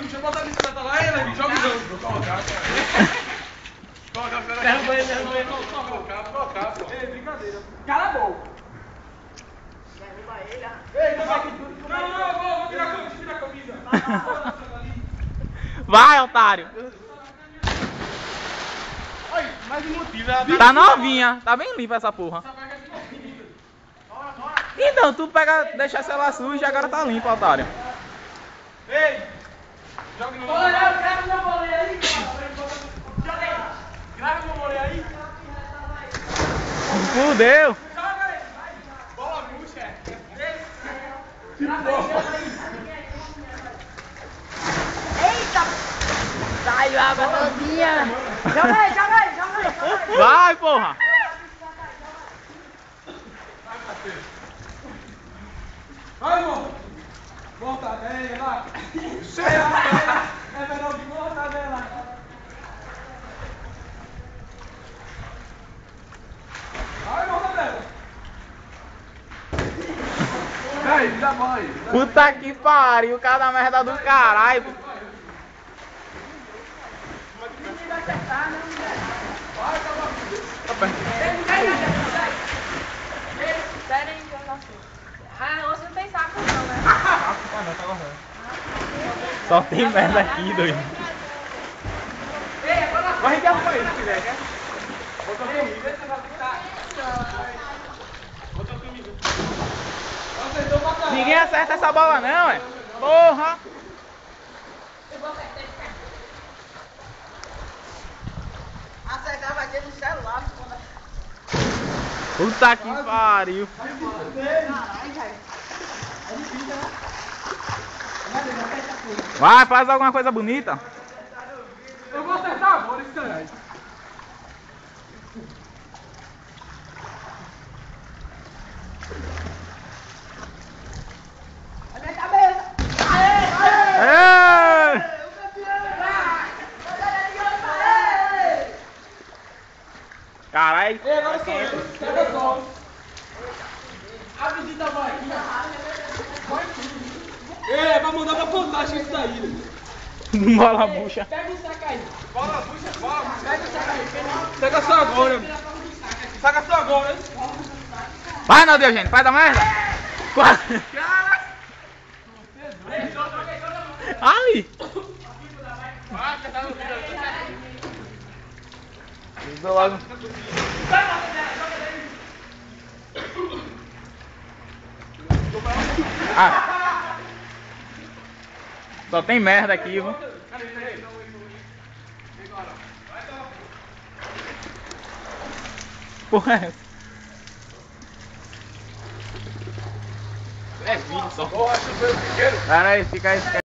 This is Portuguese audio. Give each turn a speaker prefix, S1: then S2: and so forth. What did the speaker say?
S1: deixa eu botar a bicicleta lá, ele joga o jogo. Vou colocar, Colocar, derruba ele. Colocar, pô. Ei, brincadeira. Cala a boca. Derruba ele, ei, não vai que tudo. Não, vou tirar a camisa.
S2: Vai, otário.
S1: Olha, mais um motivo.
S2: Tá novinha, tá bem limpa essa porra. Então, tu pega, deixa essa lá suja e agora tá limpa, otário.
S1: Ei! Joga no vôlei, grava meu vôlei aí, grava meu vôlei aí.
S2: Fudeu!
S1: Joga aí, vai. Bola murcha.
S3: Eita! Saiu a água todinha! Joga aí!
S2: Vai, porra!
S1: Vai, irmão! Mortadela lá! É melhor que mortadela! Vai, mortadela! Vai, dá mãe!
S2: Puta que pariu, cada merda do caralho!
S3: Não vai acertar, não, mulher!
S1: Vai, calma!
S3: Espera aí que eu já sei. Ah, hoje não tem saco não, né?
S2: Só tem merda aqui, doido.
S3: Ei, agora
S1: Vai regar pra ele se quiser, quer? Bota a camisa. Bota a camisa. Acertou pra caralho.
S2: Ninguém acerta essa bola não, é? Porra!
S3: eu vou acertar. Acertar vai ter no celular,
S2: Puta que pariu!
S3: caralho, velho. É difícil, né?
S2: Vai, faz alguma coisa bonita.
S1: Eu vou acertar agora, esse caralho.
S3: A minha cabeça! Aê!
S2: Ei!
S3: O campeão!
S2: Caralho!
S1: Ei, agora sou eu. Pega só. A visita vai aqui. Ei, vai mandar pra fantástica isso daí.
S2: Bola murcha.
S3: Pega o saco aí.
S1: Bola, puxa, bola.
S3: Pega o saco aí.
S1: Pega só agora. Saca só agora, hein?
S2: Vai, não, Diogênio, faz a merda! Quase! Ai! Usou logo. Ah. Só tem merda aqui, viu? Porra é essa?
S1: É vídeo só. Pô, acho que foi o pequeno.
S2: Pera aí, fica aí.